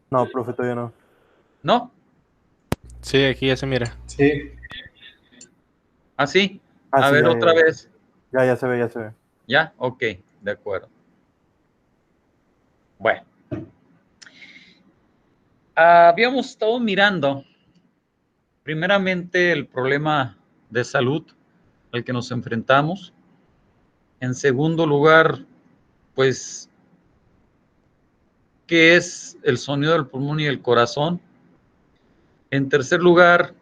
No, profe, todavía no. ¿No? Sí, aquí ya se mira. Sí, ¿Así? Ah, A sí, ver ya, otra ya, vez. ya, ya se ve, ya se ve. ¿Ya? Ok, de acuerdo. Bueno, habíamos estado mirando primeramente el problema de salud al que nos enfrentamos. En segundo lugar, pues, ¿qué es el sonido del pulmón y el corazón? En tercer lugar,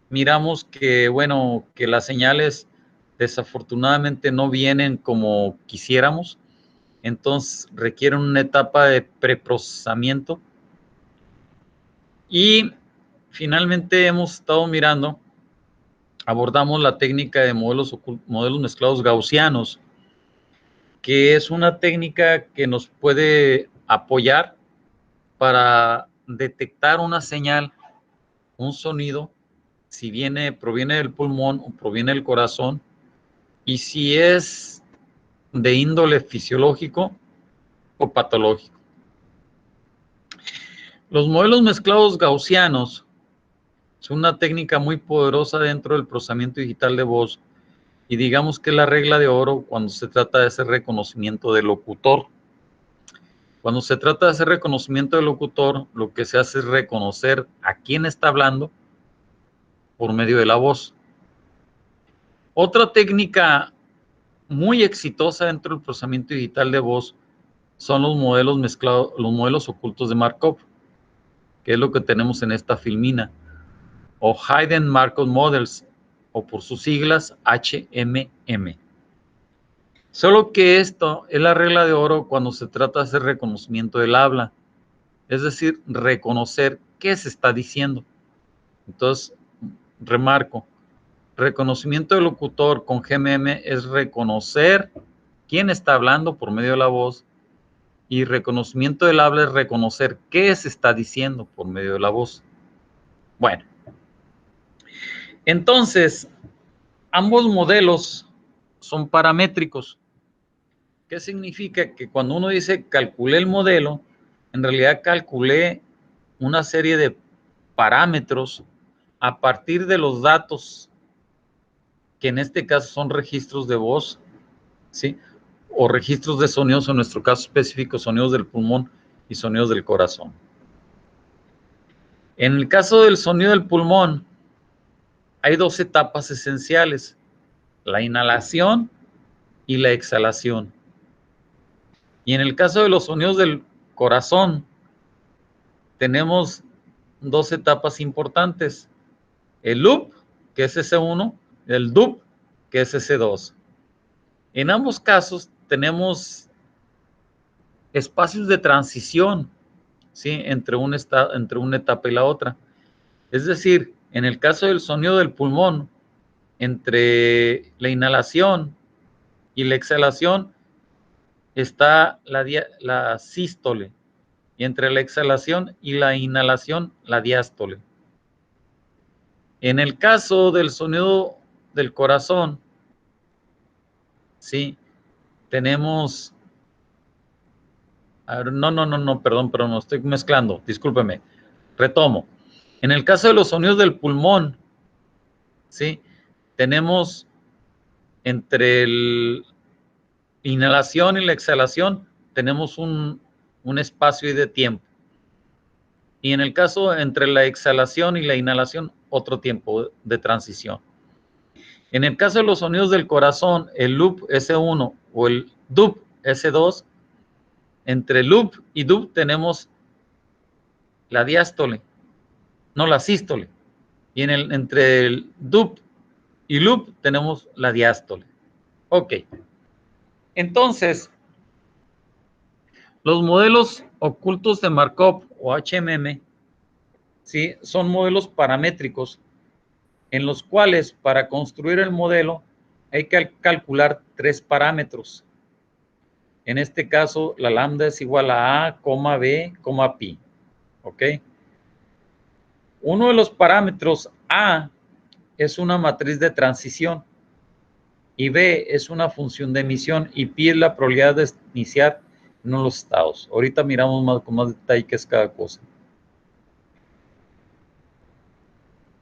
miramos que, bueno, que las señales desafortunadamente no vienen como quisiéramos, entonces requieren una etapa de preprocesamiento. Y finalmente hemos estado mirando, abordamos la técnica de modelos mezclados gaussianos, que es una técnica que nos puede apoyar para detectar una señal, un sonido, si proviene del pulmón o proviene del corazón, y si es de índole fisiológico o patológico. Los modelos mezclados gaussianos son una técnica muy poderosa dentro del procesamiento digital de voz y digamos que es la regla de oro cuando se trata de hacer reconocimiento del locutor. Cuando se trata de hacer reconocimiento del locutor, lo que se hace es reconocer a quién está hablando por medio de la voz. Otra técnica muy exitosa dentro del procesamiento digital de voz son los modelos mezclados, los modelos ocultos de Markov, que es lo que tenemos en esta filmina, o Hidden Markov Models, o por sus siglas HMM. Solo que esto es la regla de oro cuando se trata de hacer reconocimiento del habla, es decir, reconocer qué se está diciendo. Entonces, remarco, reconocimiento del locutor con GMM es reconocer quién está hablando por medio de la voz, y reconocimiento del habla es reconocer qué se está diciendo por medio de la voz. Bueno, entonces, ambos modelos son paramétricos. ¿Qué significa? Que cuando uno dice calculé el modelo, en realidad calculé una serie de parámetros a partir de los datos, que en este caso son registros de voz, ¿sí? O registros de sonidos, en nuestro caso específico, sonidos del pulmón y sonidos del corazón. En el caso del sonido del pulmón, hay dos etapas esenciales: la inhalación y la exhalación. Y en el caso de los sonidos del corazón, tenemos dos etapas importantes: el loop, que es S1, y el dub, que es S2. En ambos casos tenemos espacios de transición, ¿sí? entre una etapa y la otra. Es decir, en el caso del sonido del pulmón, entre la inhalación y la exhalación está la sístole, y entre la exhalación y la inhalación, la diástole. En el caso del sonido del corazón, sí, tenemos... A ver, no, perdón, no estoy mezclando, discúlpeme, retomo. En el caso de los sonidos del pulmón, sí, tenemos entre la inhalación y la exhalación, tenemos un espacio de tiempo. Y en el caso entre la exhalación y la inhalación, otro tiempo de transición. En el caso de los sonidos del corazón, el loop S1 o el dub S2, entre loop y dub tenemos la diástole, no la sístole. Y entre el dub y loop tenemos la diástole. Ok. Entonces, los modelos ocultos de Markov o HMM, ¿sí? Son modelos paramétricos en los cuales para construir el modelo hay que calcular tres parámetros. En este caso, la lambda es igual a A, B, pi. ¿Ok? Uno de los parámetros A es una matriz de transición y B es una función de emisión y pi es la probabilidad de iniciar no los estados. Ahorita miramos más, con más detalle qué es cada cosa.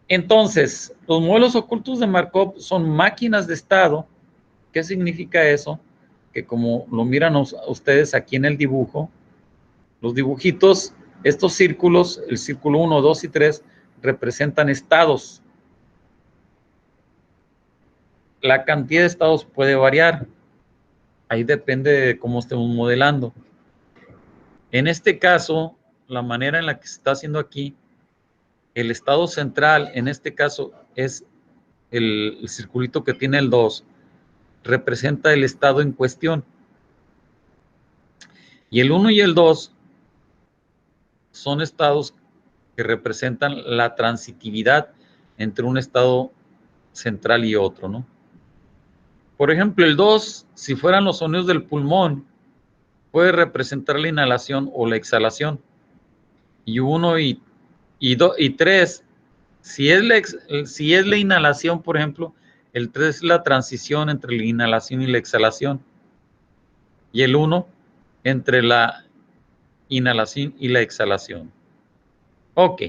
Entonces, los modelos ocultos de Markov son máquinas de estado. ¿Qué significa eso? Que como lo miran ustedes aquí en el dibujo, los dibujitos, estos círculos, el círculo 1, 2 y 3, representan estados. La cantidad de estados puede variar. Ahí depende de cómo estemos modelando. En este caso, la manera en la que se está haciendo aquí, el estado central, en este caso, es el circulito que tiene el 2, representa el estado en cuestión. Y el 1 y el 2 son estados que representan la transitividad entre un estado central y otro, ¿no? Por ejemplo, el 2, si fueran los sonidos del pulmón, puede representar la inhalación o la exhalación. Y 1 y 3, si es la inhalación, por ejemplo, el 3 es la transición entre la inhalación y la exhalación. Y el 1 entre la inhalación y la exhalación. Ok.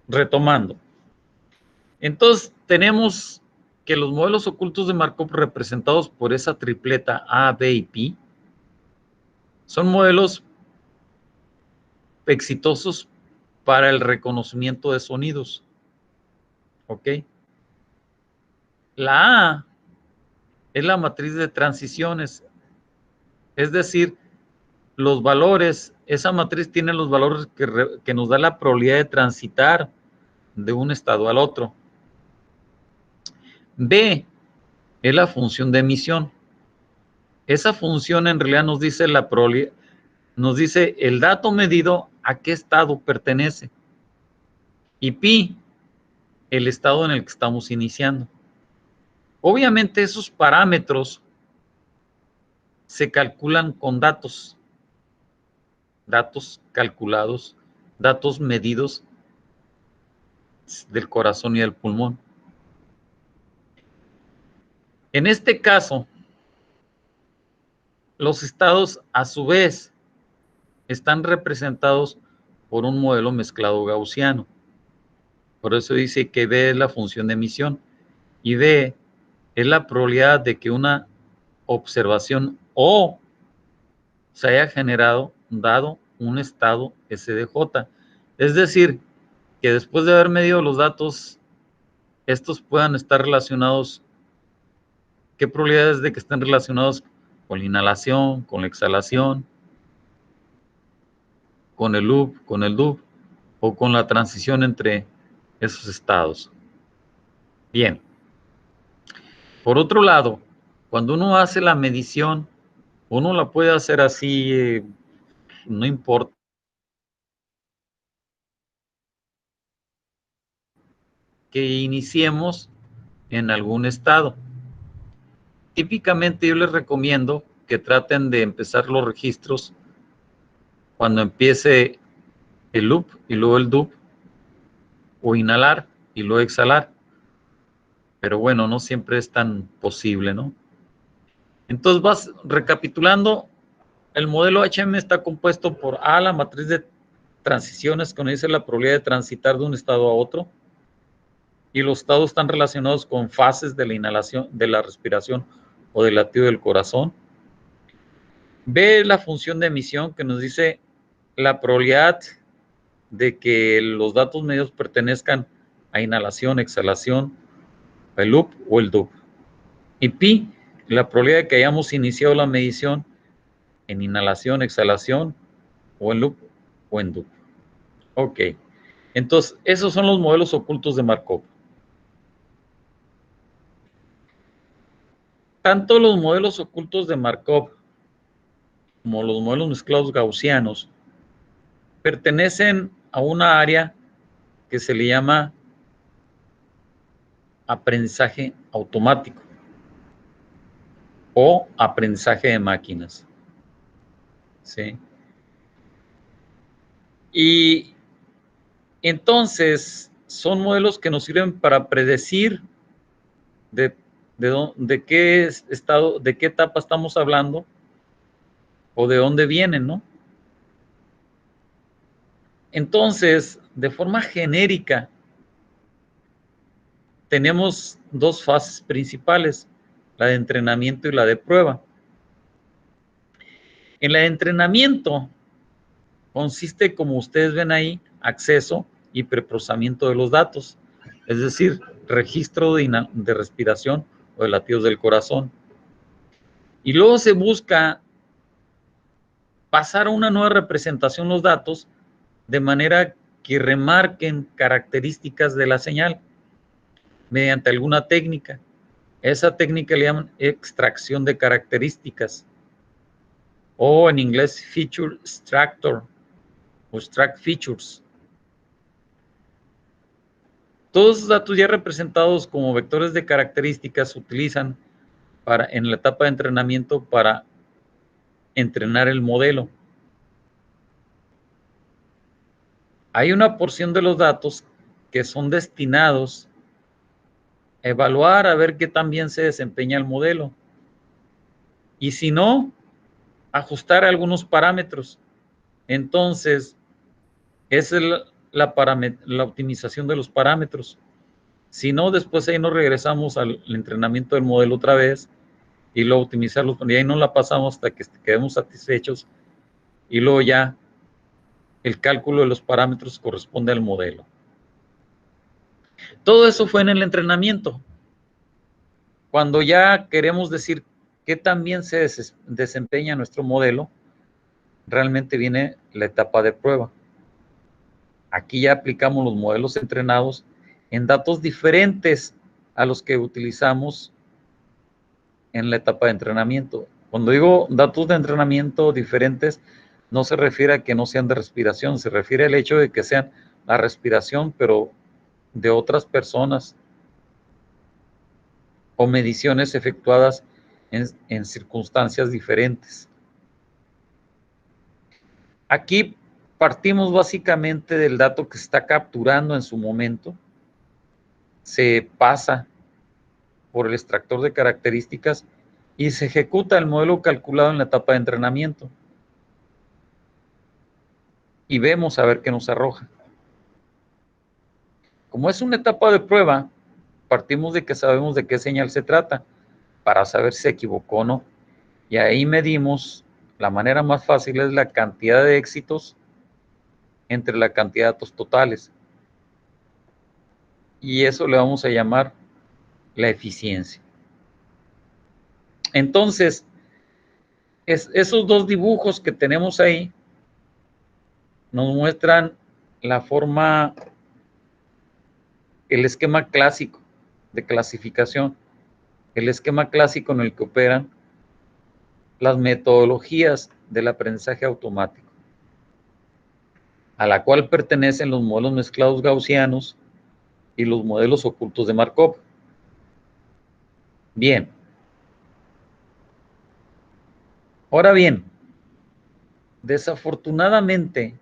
Retomando. Entonces, tenemos que los modelos ocultos de Markov representados por esa tripleta A, B y P son modelos exitosos para el reconocimiento de sonidos. ¿Ok? La A es la matriz de transiciones, es decir, los valores, esa matriz tiene los valores que nos da la probabilidad de transitar de un estado al otro. B es la función de emisión. Esa función en realidad nos dice la probabilidad, nos dice el dato medido a qué estado pertenece. Y pi, el estado en el que estamos iniciando. Obviamente esos parámetros se calculan con datos calculados, datos medidos del corazón y del pulmón. En este caso, los estados a su vez están representados por un modelo mezclado gaussiano. Por eso dice que B es la función de emisión y D es la probabilidad de que una observación O se haya generado dado un estado SDJ. Es decir, que después de haber medido los datos, estos puedan estar relacionados. ¿Qué probabilidades de que estén relacionados con la inhalación, con la exhalación, con el loop, con el dub o con la transición entre esos estados? Bien. Por otro lado, cuando uno hace la medición, uno la puede hacer así, no importa que iniciemos en algún estado. Típicamente yo les recomiendo que traten de empezar los registros cuando empiece el loop y luego el dub, o inhalar y luego exhalar. Pero bueno, no siempre es tan posible, ¿no? Entonces vas recapitulando, el modelo HM está compuesto por A, la matriz de transiciones, que nos dice la probabilidad de transitar de un estado a otro, y los estados están relacionados con fases de la inhalación, de la respiración o del latido del corazón. B es la función de emisión, que nos dice la probabilidad de que los datos medios pertenezcan a inhalación, exhalación, el loop o el dub. Y pi, la probabilidad de que hayamos iniciado la medición en inhalación, exhalación, o en loop o en dub. Ok. Entonces, esos son los modelos ocultos de Markov. Tanto los modelos ocultos de Markov como los modelos mezclados gaussianos pertenecen a una área que se le llama aprendizaje automático o aprendizaje de máquinas. ¿Sí? Y entonces son modelos que nos sirven para predecir de qué estado, de qué etapa estamos hablando o de dónde vienen, ¿no? Entonces, de forma genérica, tenemos dos fases principales, la de entrenamiento y la de prueba. En la de entrenamiento consiste, como ustedes ven ahí, acceso y preprocesamiento de los datos, es decir, registro de respiración o de latidos del corazón. Y luego se busca pasar a una nueva representación los datos de manera que remarquen características de la señal mediante alguna técnica. Esa técnica le llaman extracción de características o en inglés feature extractor o extract features. Todos los datos ya representados como vectores de características se utilizan en la etapa de entrenamiento para entrenar el modelo. Hay una porción de los datos que son destinados a evaluar, a ver qué tan bien se desempeña el modelo. Y si no, ajustar algunos parámetros. Entonces, esa es la optimización de los parámetros. Si no, después ahí nos regresamos al entrenamiento del modelo otra vez y luego optimizarlos. Y ahí no la pasamos hasta que quedemos satisfechos y luego ya el cálculo de los parámetros corresponde al modelo. Todo eso fue en el entrenamiento. Cuando ya queremos decir qué tan bien se desempeña nuestro modelo, realmente viene la etapa de prueba. Aquí ya aplicamos los modelos entrenados en datos diferentes a los que utilizamos en la etapa de entrenamiento. Cuando digo datos de entrenamiento diferentes, no se refiere a que no sean de respiración, se refiere al hecho de que sean la respiración, pero de otras personas o mediciones efectuadas en circunstancias diferentes. Aquí partimos básicamente del dato que se está capturando en su momento, se pasa por el extractor de características y se ejecuta el modelo calculado en la etapa de entrenamiento. Y vemos a ver qué nos arroja. Como es una etapa de prueba, partimos de que sabemos de qué señal se trata para saber si se equivocó o no. Y ahí medimos, la manera más fácil es la cantidad de éxitos entre la cantidad de datos totales. Y eso le vamos a llamar la eficiencia. Entonces, esos dos dibujos que tenemos ahí nos muestran la forma, el esquema clásico de clasificación, el esquema clásico en el que operan las metodologías del aprendizaje automático, a la cual pertenecen los modelos mezclados gaussianos y los modelos ocultos de Markov. Bien. Ahora bien, desafortunadamente,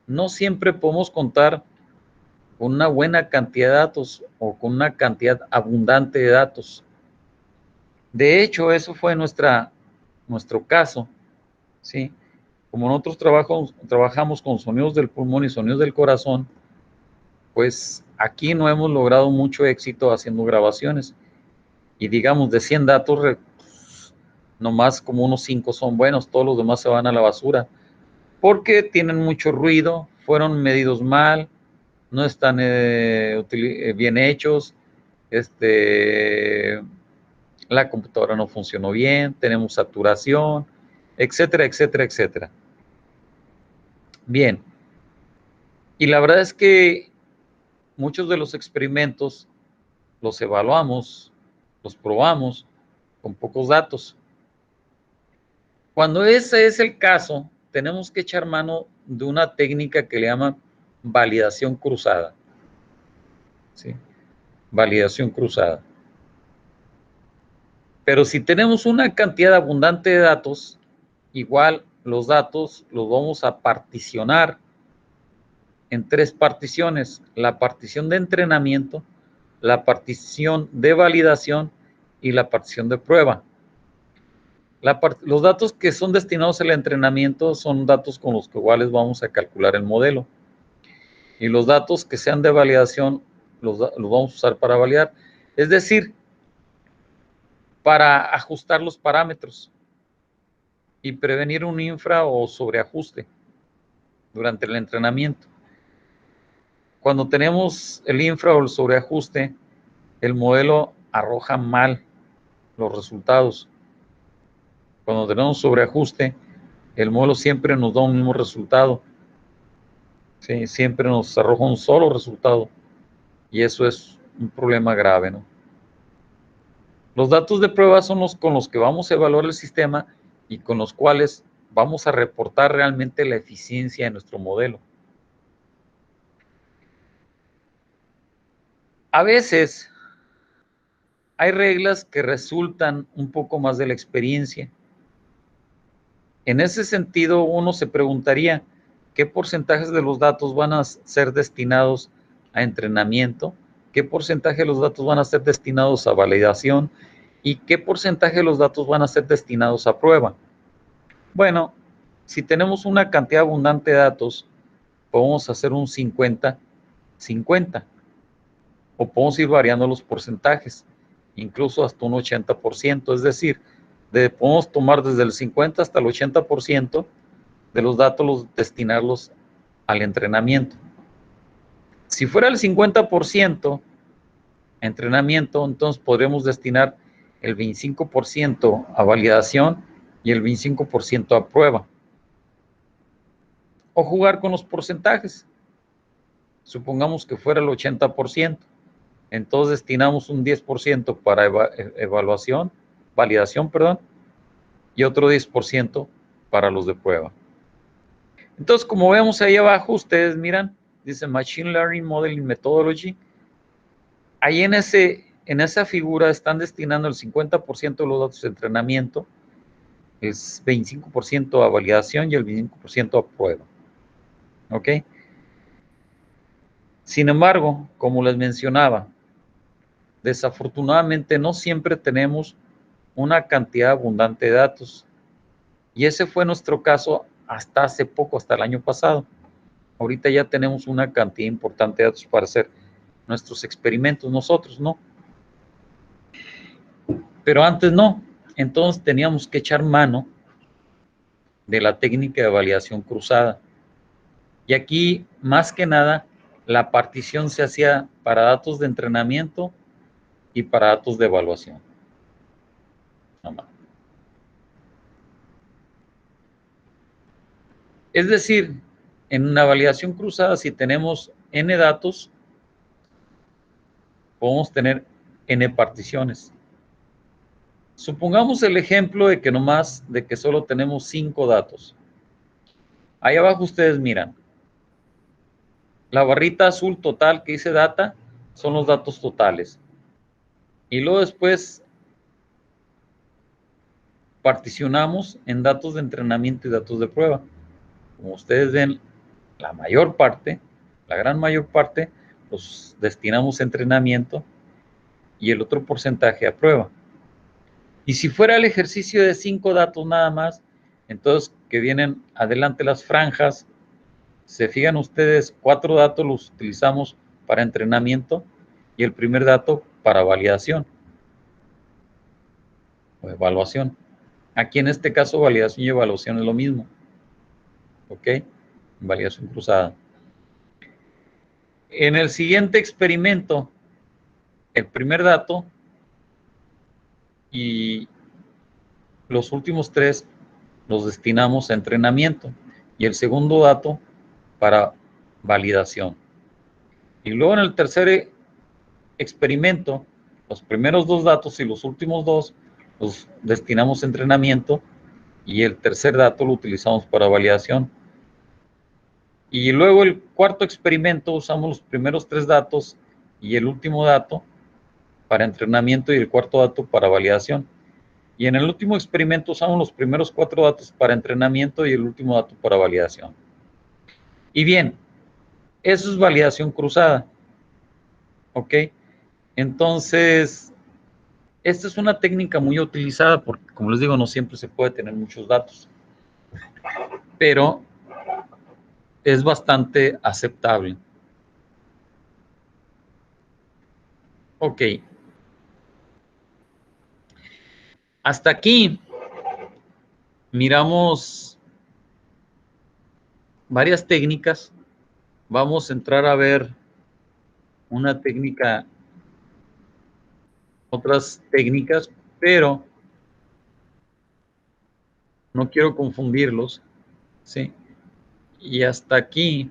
no siempre podemos contar con una buena cantidad de datos o con una cantidad abundante de datos. De hecho, eso fue nuestro caso, ¿sí? Como nosotros trabajamos con sonidos del pulmón y sonidos del corazón, pues aquí no hemos logrado mucho éxito haciendo grabaciones. Y digamos, de 100 datos, nomás como unos 5 son buenos, todos los demás se van a la basura, porque tienen mucho ruido, fueron medidos mal, no están bien hechos, la computadora no funcionó bien, tenemos saturación, etcétera, etcétera, etcétera. Bien, y la verdad es que muchos de los experimentos los evaluamos, los probamos con pocos datos. Cuando ese es el caso, tenemos que echar mano de una técnica que le llaman validación cruzada. ¿Sí? Validación cruzada. Pero si tenemos una cantidad abundante de datos, igual los datos los vamos a particionar en 3 particiones: la partición de entrenamiento, la partición de validación y la partición de prueba. Los datos que son destinados al entrenamiento son datos con los cuales vamos a calcular el modelo. Y los datos que sean de validación los vamos a usar para validar. Es decir, para ajustar los parámetros y prevenir un infra o sobreajuste durante el entrenamiento. Cuando tenemos el infra o el sobreajuste, el modelo arroja mal los resultados. Cuando tenemos sobreajuste, el modelo siempre nos da un mismo resultado. ¿Sí? Siempre nos arroja un solo resultado. Y eso es un problema grave, ¿no? Los datos de prueba son los con los que vamos a evaluar el sistema y con los cuales vamos a reportar realmente la eficiencia de nuestro modelo. A veces hay reglas que resultan un poco más de la experiencia. En ese sentido, uno se preguntaría, ¿qué porcentajes de los datos van a ser destinados a entrenamiento? ¿Qué porcentaje de los datos van a ser destinados a validación? ¿Y qué porcentaje de los datos van a ser destinados a prueba? Bueno, si tenemos una cantidad abundante de datos, podemos hacer un 50-50. O podemos ir variando los porcentajes, incluso hasta un 80%. Es decir, podemos tomar desde el 50 hasta el 80% de los datos, destinarlos al entrenamiento. Si fuera el 50% entrenamiento, entonces podremos destinar el 25% a validación y el 25% a prueba. O jugar con los porcentajes. Supongamos que fuera el 80%. Entonces destinamos un 10% para validación, y otro 10% para los de prueba. Entonces, como vemos ahí abajo, ustedes miran, dice Machine Learning Modeling Methodology. Ahí en esa figura están destinando el 50% de los datos de entrenamiento, el 25% a validación y el 25% a prueba. ¿Ok? Sin embargo, como les mencionaba, desafortunadamente no siempre tenemos una cantidad abundante de datos. Y ese fue nuestro caso hasta hace poco, hasta el año pasado. Ahorita ya tenemos una cantidad importante de datos para hacer nuestros experimentos nosotros, ¿no? Pero antes no. Entonces teníamos que echar mano de la técnica de validación cruzada. Y aquí, más que nada, la partición se hacía para datos de entrenamiento y para datos de evaluación. Es decir, en una validación cruzada, si tenemos n datos, podemos tener n particiones. Supongamos el ejemplo de que solo tenemos 5 datos. Ahí abajo ustedes miran. La barrita azul total que dice data son los datos totales. Y luego después particionamos en datos de entrenamiento y datos de prueba. Como ustedes ven, la gran mayor parte, los destinamos a entrenamiento y el otro porcentaje a prueba. Y si fuera el ejercicio de 5 datos nada más, entonces que vienen adelante las franjas, se fijan ustedes, 4 datos los utilizamos para entrenamiento y el primer dato para validación o evaluación. Aquí en este caso validación y evaluación es lo mismo. ¿Ok? Validación cruzada. En el siguiente experimento, el primer dato y los últimos 3 los destinamos a entrenamiento y el segundo dato para validación. Y luego en el tercer experimento, los primeros 2 datos y los últimos 2 los destinamos a entrenamiento y el tercer dato lo utilizamos para validación. Y luego el cuarto experimento usamos los primeros 3 datos y el último dato para entrenamiento y el cuarto dato para validación. Y en el último experimento usamos los primeros 4 datos para entrenamiento y el último dato para validación. Y bien, eso es validación cruzada. ¿Ok? Entonces, Esta es una técnica muy utilizada porque, como les digo, no siempre se puede tener muchos datos, pero es bastante aceptable. Ok. Hasta aquí miramos varias técnicas. Vamos a entrar a ver una técnica, otras técnicas, pero no quiero confundirlos, ¿sí? Y hasta aquí,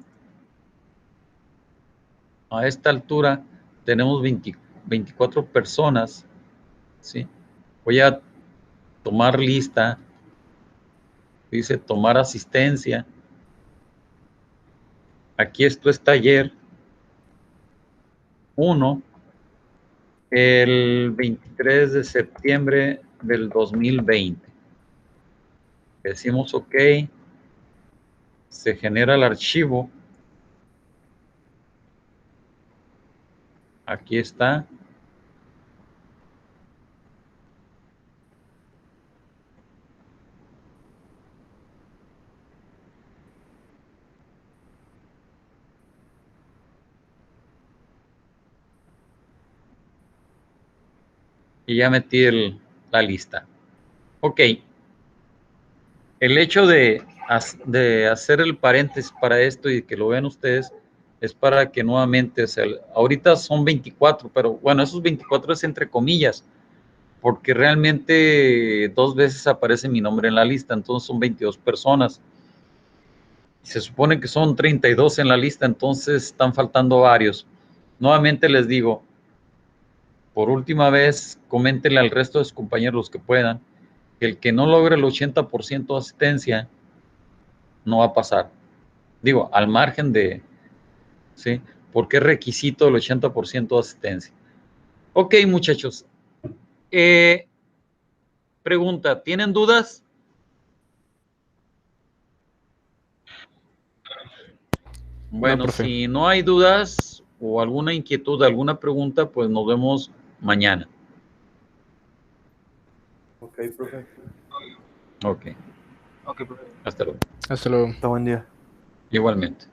a esta altura, tenemos 24 personas, ¿sí? Voy a tomar lista, dice tomar asistencia. Aquí esto es taller 1, el 23 de septiembre del 2020. Decimos OK, se genera el archivo. Aquí está. Y ya metí la lista. OK. El hecho de hacer el paréntesis para esto y que lo vean ustedes es para que nuevamente, o sea, ahorita son 24, pero bueno, esos 24 es entre comillas, porque realmente 2 veces aparece mi nombre en la lista, entonces son 22 personas. Se supone que son 32 en la lista, entonces están faltando varios. Nuevamente les digo, por última vez, coméntenle al resto de sus compañeros los que puedan, que el que no logre el 80% de asistencia no va a pasar. Digo, al margen de, ¿sí? Porque es requisito el 80% de asistencia. Ok, muchachos. Pregunta, ¿tienen dudas? No, Bueno, profe. si no hay dudas o alguna inquietud, alguna pregunta, pues nos vemos mañana. Ok, profe. Ok, Ok, profe. hasta luego. Hasta luego. Hasta buen día. Igualmente.